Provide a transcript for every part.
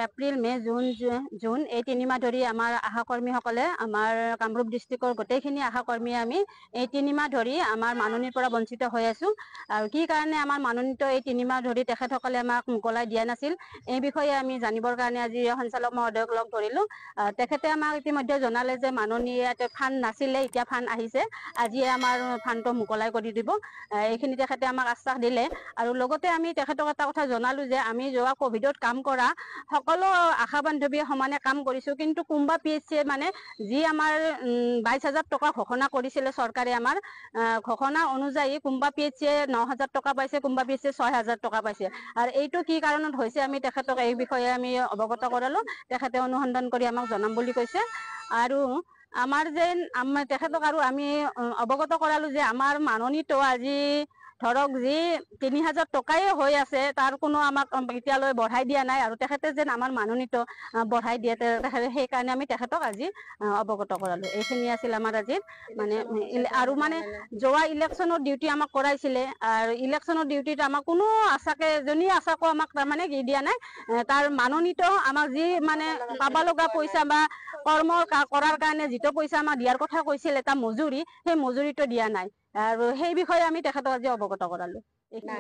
April May June এই 3 মাহ ধৰি আমাৰ আশা কৰ্মীসকলে আমাৰ কামৰূপ ডিষ্ট্ৰিক্টৰ গোটেইখিনি আশা কৰ্মী আমি এই 3 মাহ ধৰি আমাৰ মাননিৰ পৰা বঞ্চিত হৈ আছো। আৰু কি কাৰণে আমাৰ মাননিত এই 3 মাহ ধৰি তেখেতসকলে আমাক মোকলাই দিয়া নাছিল, এই বিষয়ে আমি জানিবৰ কাৰণে আজি সঞ্চালক মহোদয়ক লগ ধৰিলো। তেখেতে আমাক ইতিমধ্যে জনালে যে মাননীয় ফাণ্ড নাছিলে, এতিয়া ফাণ্ড আহিছে, আজিয়ে আমাৰ ফাণ্ডটো মোকলাই কৰি দিব। এইখিনি তেখেতে আমাক আশ্বাস দিলে। আৰু লগতে আমি তেখেতক এটা কথা জনালো যে আমি যোৱা কভিডত কাম কৰা সকলো আশা বান্ধৱীয়ে সমানে কাম কৰিছো, কিন্তু কোনোবা PHC মানে যি আমাৰ 22,000 টকা ঘোষণা কৰিছিলে চৰকাৰে, আমাৰ ঘোষণা অনুযায়ী কোনোবা PHC 9,000 টকা পাইছে, কোনোবা PHC 6,000 টকা পাইছে। আৰু এইটো কি কাৰণত হৈছে আমি তেখেতক এই বিষয়ে আমি অৱগত কৰালো, তেখেতে অনুসন্ধান কৰি আমাক জনাম বুলি কৈছে। আৰু আমাৰ যেন তেখেতক আৰু আমি অৱগত কৰালো যে আমাৰ মাননিটো আজি ধৰক যি 3,000 টকাই হৈ আছে, তাৰ কোনো আমাক এতিয়ালৈ বঢ়াই দিয়া নাই। আৰু তেখেতে যেন আমাৰ মাননিটো বঢ়াই দিয়ে, সেইকাৰণে আমি তেখেতক আজি অৱগত কৰালো। এইখিনি আছিল আমাৰ আজি মানে। আৰু মানে যোৱা ইলেকশ্যনৰ ডিউটি আমাক কৰাইছিলে, আৰু ইলেকশ্যনৰ ডিউটিত আমাক কোনো আশাকে এজনী আশাকো আমাক তাৰমানে কি দিয়া নাই। তাৰ মাননিত আমাক যি মানে পাব লগা পইচা বা কৰ্ম কৰাৰ কাৰণে যিটো পইচা আমাক দিয়াৰ কথা কৈছিল, এটা মজুৰি, সেই মজুৰিটো দিয়া নাই। আৰু সেই বিষয়ে আমি তেখেতক আজি অৱগত কৰালো।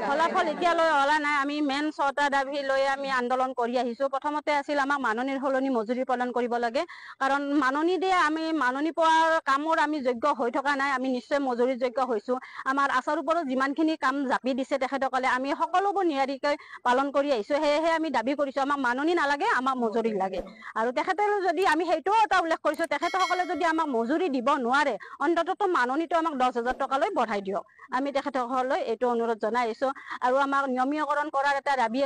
ফলাফল এতিয়ালৈ ওলা নাই। আমি মেইন 6টা দাবী লৈ আমি আন্দোলন কৰি আহিছো। প্ৰথমতে আছিল আমাক মাননিৰ সলনি মজুৰি প্ৰদান কৰিব লাগে, কাৰণ মাননি দিয়ে আমি মাননি পোৱাৰ কামৰ আমি যোগ্য হৈ থকা নাই, আমি নিশ্চয় মজুৰি যোগ্য হৈছো। আমাৰ আচাৰ ওপৰত যিমানখিনি কাম জাপি দিছে তেখেতসকলে, আমি সকলোবোৰ নিয়াৰিকৈ পালন কৰি আহিছো। সেয়েহে আমি দাবী কৰিছো আমাক মাননি নালাগে, আমাক মজুৰি লাগে। আৰু তেখেতলৈ যদি আমি সেইটোও এটা উল্লেখ কৰিছো, তেখেতসকলে যদি আমাক মজুৰি দিব নোৱাৰে, অন্ততঃ মাননিটো আমাক 10,000 টকালৈ বঢ়াই দিয়ক, আমি তেখেতসকললৈ এইটো অনুৰোধ জনাই আহিছো। আৰু আমাক নিয়মীয়কৰণ কৰাৰ এটা দাবী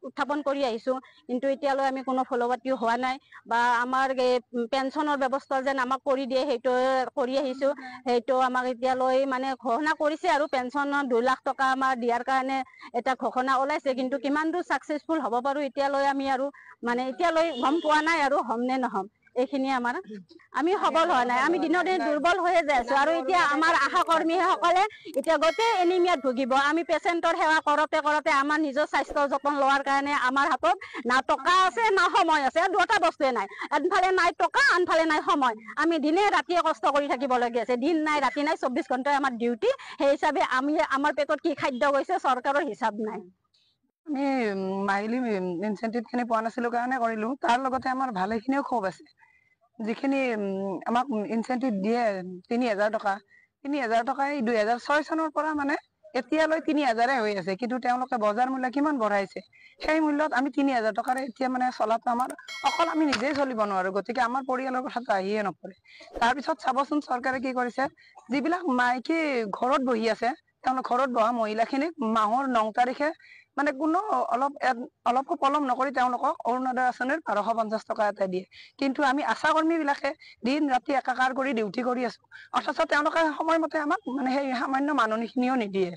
উত্থাপন কৰি আহিছো, কিন্তু এতিয়ালৈ আমি কোনো ফলপাতিও হোৱা নাই। বা আমাৰ এই পেঞ্চনৰ ব্যৱস্থা যেন আমাক কৰি দিয়ে, সেইটো কৰি আহিছো। সেইটো আমাক এতিয়ালৈ মানে ঘোষণা কৰিছে, আৰু পেঞ্চনৰ 2 লাখ টকা আমাৰ দিয়াৰ কাৰণে এটা ঘোষণা ওলাইছে, কিন্তু কিমান দূৰ চাকচেছফুল হ'ব পাৰো এতিয়ালৈ আমি আৰু মানে এতিয়ালৈ গম পোৱা নাই, আৰু হ'ম নে নহম এইখিনিয়ে আমাৰ। আমি সবল হোৱা নাই, আমি দিনৰ দিন দুৰ্বল হৈয়ে যাই আছো। আৰু এতিয়া আমাৰ আশা কৰ্মীসকলে এতিয়া গোটেই এনিমিয়াত ভুগিব। আমি পেচেণ্টৰ সেৱা কৰোতে কৰোতে আমাৰ নিজৰ স্বাস্থ্যৰ যতন লোৱাৰ কাৰণে আমাৰ হাতত না টকা আছে না সময় আছে, দুটা বস্তুৱে নাই। আনফালে নাই টকা, আনফালে নাই সময়। আমি দিনে ৰাতিয়ে কষ্ট কৰি থাকিব লগীয়া আছে, দিন নাই ৰাতি নাই, 24 ঘণ্টাই আমাৰ ডিউটি। সেই হিচাপে আমি আমাৰ পেটত কি খাদ্য গৈছে চৰকাৰৰ হিচাপ নাই। আমি মাহিলী ইনচেন্টিভ খিনি পোৱা নাছিলো কাৰণে কৰিলো। তাৰ লগতে আমাৰ ভালেখিনিও ক্ষোভ আছে। যিখিনি আমাক ইনচেন্টিভ দিয়ে 3,000 টকা, 3,000 টকাই 2006 চনৰ পৰা মানে এতিয়ালৈ 3,000 হৈ আছে, কিন্তু তেওঁলোকে বজাৰ মূল্য কিমান বঢ়াইছে। সেই মূল্যত আমি 3,000 টকাৰে এতিয়া মানে চলাটো আমাৰ অকল আমি নিজেই চলিব নোৱাৰো, গতিকে আমাৰ পৰিয়ালৰ কথাটো আহিয়ে নপৰে। তাৰপিছত চাবচোন চৰকাৰে কি কৰিছে, যিবিলাক মাইকী ঘৰত বহি আছে, তেওঁলোক ঘৰত বহা মহিলাখিনিক মাহৰ 9 তাৰিখে মানে কোনো অলপো পলম নকৰি তেওঁলোকক অৰুণোদয় আঁচনিৰ 1250 টকা এটা দিয়ে। কিন্তু আমি আশা কৰ্মী বিলাকে দিন ৰাতি একাকাৰ কৰি ডিউটি কৰি আছো, অথচ তেওঁলোকে সময়মতে আমাক মানে সেই সামান্য মাননি খিনিও নিদিয়ে।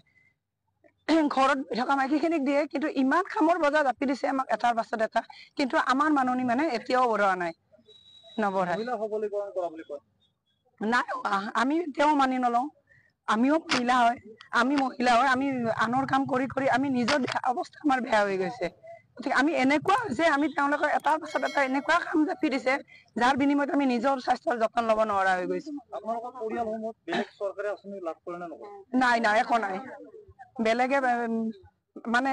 ঘৰত থকা মাইকী খিনিক দিয়ে, কিন্তু ইমান কামৰ বজা জাপি দিছে আমাক এটাৰ পাছত এটা, কিন্তু আমাৰ মাননি মানে এতিয়াও বঢ়োৱা নাই, নবঢ়াই। নাই, আমি এতিয়াও মানি নলওঁ। আমিও মহিলা হয়, আমি আনৰ কাম কৰি কৰি আমি নিজৰ অৱস্থা আমাৰ বেয়া হৈ গৈছে। গতিকে আমি এনেকুৱা হৈছে, আমি তেওঁলোকৰ এটাৰ পাছত এটা এনেকুৱা কাম জাপি দিছে, যাৰ বিনিময়ত আমি নিজৰ স্বাস্থ্যৰ যতন ল'ব নোৱাৰা হৈ গৈছো। নাই নাই, একো নাই। বেলেগে মানে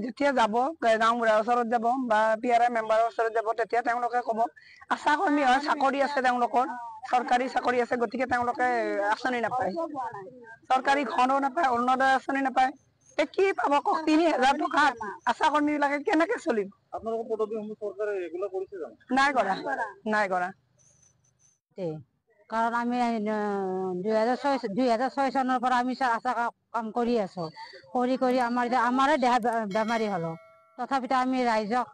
যেতিয়া যাব, গাঁও বুঢ়াৰ ওচৰত যাব বা PRI মেম্বাৰৰ ওচৰত যাব, তেতিয়া তেওঁলোকে কব আশা কৰ্মী হয়, চাকৰি আছে তেওঁলোকৰ, চৰকাৰী চাকৰি আছে, গতিকে তেওঁলোকে আঁচনি নাপায়। চৰকাৰী ঘৰো নাপায়, অৰুণোদয় আঁচনি নাপায়। কি পাব কওক, 3,000 টকা আশা কৰ্মী বিলাকে কেনেকে চলিব? নাই কৰা, নাই কৰা। কাৰণ আমি 2006 চনৰ পৰা আমি আশা কাম কৰি আছো, কৰি আমাৰে দেহা বেমাৰী হলো, তথাপিতো আমি ৰাইজক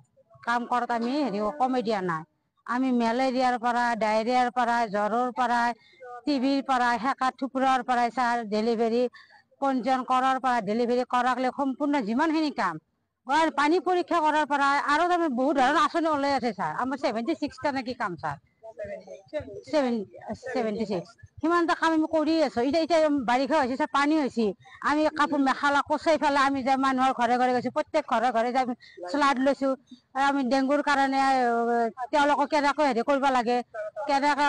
কাম কৰাত আমি কমে দিয়া নাই। আমি মেলেৰিয়াৰ পৰা, ডায়েৰিয়াৰ পৰা, জ্বৰৰ পৰা, TBৰ পৰা, সেকা থুপুৰাৰ পৰা, ছাৰ ডেলিভাৰী পঞ্জীয়ন কৰাৰ পৰা, ডেলিভাৰী কৰাকলে সম্পূৰ্ণ যিমানখিনি কাম, পানী পৰীক্ষা কৰাৰ পৰা, আৰু তাৰমানে বহুত ধৰণৰ আঁচনি ওলাই আছে ছাৰ। আমাৰ 76টা নেকি কাম ছাৰ, 76 সিমান এটা কাম আমি কৰি আছো এতিয়া বাৰিষা হৈছে চব পানী হৈছে আমি কাপোৰ মেখেলা কচাই পেলাই আমি যে মানুহৰ ঘৰে ঘৰে গৈছো প্ৰত্যেক ঘৰে ঘৰে যে আমি শ্লাড লৈছো আৰু আমি ডেংগুৰ কাৰণে তেওঁলোকক কেনেকৈ হেৰি কৰিব লাগে কেনেকৈ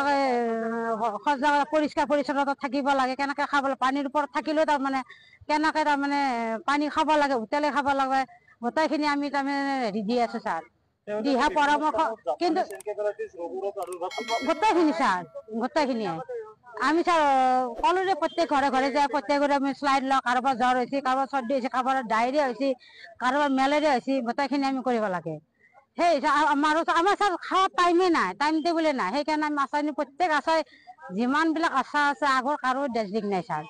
সজাগ পৰিষ্কাৰ পৰিচ্ছন্নতা থাকিব লাগে কেনেকৈ খাব লাগে পানীৰ ওপৰত থাকিলেও তাৰমানে কেনেকৈ তাৰমানে পানী খাব লাগে হোটেলে খাব লাগে গোটেইখিনি আমি তাৰমানে হেৰি দি আছো ছাৰ দিহা পৰামৰ্শ কিন্তু গোটেইখিনি ছাৰ গোটেইখিনিয়ে আমি ছাৰ সকলোৰে প্ৰত্যেক ঘৰে ঘৰে যায় প্ৰত্যেকৰে আমি শ্লাইড লওঁ কাৰোবাৰ জ্বৰ হৈছে কাৰোবাৰ চৰ্দি হৈছে কাৰোবাৰ ডায়েৰিয়া হৈছে কাৰোবাৰ মেলেৰিয়া হৈছে গোটেইখিনি আমি কৰিব লাগে সেই আমাৰ ছাৰ খোৱা টাইমে নাই টাইম টেবুলে নাই সেইকাৰণে আমি আশা প্ৰত্যেক আশাই যিমানবিলাক আশা আছে আগৰ কাৰো ডেছডিক নাই ছাৰ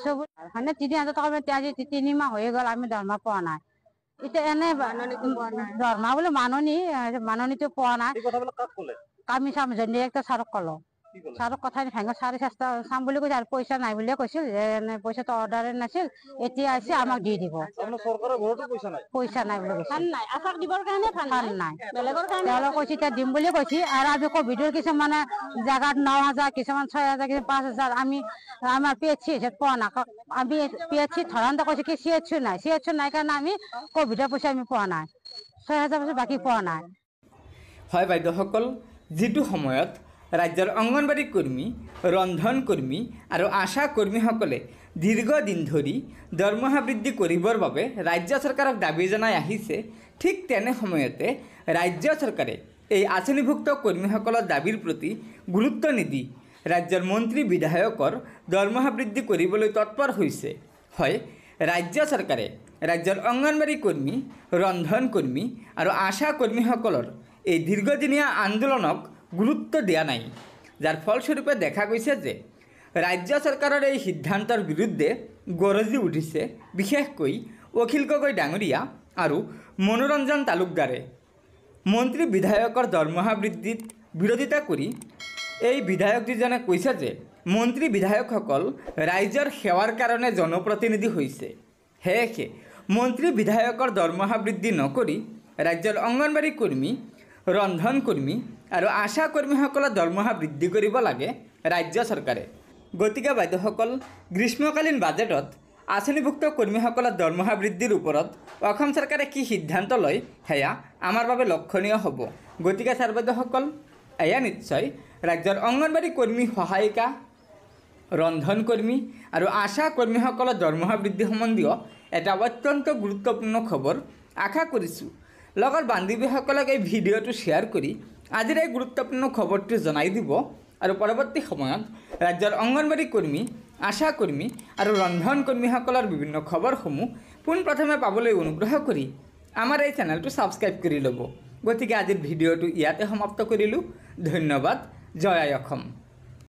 চব মানে ৩,০০০ টকা আজি ৩ মাহ হৈ গ'ল আমি দৰমহা পোৱা নাই এতিয়া এনে দৰমহা বোলে মাননিটো পোৱা নাই আমি চাম ডিৰেক্টৰ ছাৰক ক'লো ছাৰক কথা ভাঙা চাৰি চেষ্টা চাম বুলি কৈছে আৰু পইচা নাই বুলিয়ে কৈছিল যে পইচাটো অৰ্ডাৰে নাছিল এতিয়া আহিছে আমাক দি দিব পইচা নাই বুলি কৈছে আশাক দিবৰ কাৰণে ভাল নাই বেলেগৰ কাৰণে তেওঁলোকে কৈছে এতিয়া দিম বুলি কৈছে আৰু আমি কভিডৰ কিছুমানে জেগাত ৯,০০০ কিছুমান ৬,০০০ কিছুমান ৫,০০০ আমি আমাৰ PHC পোৱা নাই আমি PHC ধৰান্তে কৈছে কি CHC নাই কাৰণে আমি কভিডৰ পইচা আমি পোৱা নাই ৬,০০০ পইচা বাকী পোৱা নাই হয় বাইদেউসকল যিটো সময়ত ৰাজ্যৰ অংগনবাড়ী কৰ্মী ৰন্ধন কৰ্মী আৰু আশা কৰ্মীসকলে দীৰ্ঘদিন ধৰি দৰমহা বৃদ্ধি কৰিবৰ বাবে ৰাজ্য চৰকাৰক দাবী জনাই আহিছে ঠিক তেনে সময়তে ৰাজ্য চৰকাৰে এই আঁচনিভুক্ত কৰ্মীসকলৰ দাবীৰ প্ৰতি গুৰুত্ব নিদি ৰাজ্যৰ মন্ত্ৰী বিধায়কৰ দৰমহা বৃদ্ধি কৰিবলৈ তৎপৰ হৈছে হয় ৰাজ্য চৰকাৰে ৰাজ্যৰ অংগনবাড়ী কৰ্মী ৰন্ধন কৰ্মী আৰু আশা কৰ্মীসকলৰ এই দীৰ্ঘদিনীয়া আন্দোলনক গুৰুত্ব দিয়া নাই যাৰ ফলস্বৰূপে দেখা গৈছে যে ৰাজ্য চৰকাৰৰ এই সিদ্ধান্তৰ বিৰুদ্ধে গৰজি উঠিছে বিশেষকৈ অখিল গগৈ ডাঙৰীয়া আৰু মনোৰঞ্জন তালুকদাৰে মন্ত্ৰী বিধায়কৰ দৰমহা বৃদ্ধিত বিৰোধিতা কৰি এই বিধায়ক দুজনে কৈছে যে মন্ত্ৰী বিধায়কসকল ৰাইজৰ সেৱাৰ কাৰণে জনপ্ৰতিনিধি হৈছে সেয়েহে মন্ত্ৰী বিধায়কৰ দৰমহা বৃদ্ধি নকৰি ৰাজ্যৰ অংগনবাড়ী কৰ্মী ৰন্ধন কৰ্মী আৰু আশা কৰ্মীসকলৰ দৰমহা বৃদ্ধি কৰিব লাগে ৰাজ্য চৰকাৰে গতিকে বাইদেউসকল গ্ৰীষ্মকালীন বাজেটত আঁচনিভুক্ত কৰ্মীসকলৰ দৰমহা বৃদ্ধিৰ ওপৰত অসম চৰকাৰে কি সিদ্ধান্ত লয় সেয়া আমাৰ বাবে লক্ষণীয় হ'ব গতিকে ছাৰ বাইদেউসকল এয়া নিশ্চয় ৰাজ্যৰ অংগনবাড়ী কৰ্মী সহায়িকা ৰন্ধন কৰ্মী আৰু আশা কৰ্মীসকলৰ দৰমহা বৃদ্ধি সম্বন্ধীয় এটা অত্যন্ত গুৰুত্বপূৰ্ণ খবৰ আশা কৰিছোঁ লগৰ বান্ধৱীসকলক এই ভিডিঅ'টো শ্বেয়াৰ কৰি আজিৰ এই গুৰুত্বপূৰ্ণ খবৰটো জনাই দিব আৰু পৰৱৰ্তী সময়ত ৰাজ্যৰ অংগনবাড়ী কৰ্মী আশা কৰ্মী আৰু ৰন্ধন কৰ্মীসকলৰ বিভিন্ন খবৰসমূহ পোনপ্ৰথমে পাবলৈ অনুগ্ৰহ কৰি আমাৰ এই চেনেলটো ছাবস্ক্ৰাইব কৰি ল'ব গতিকে আজিৰ ভিডিঅ'টো ইয়াতে সমাপ্ত কৰিলোঁ ধন্যবাদ জয় আই অসম।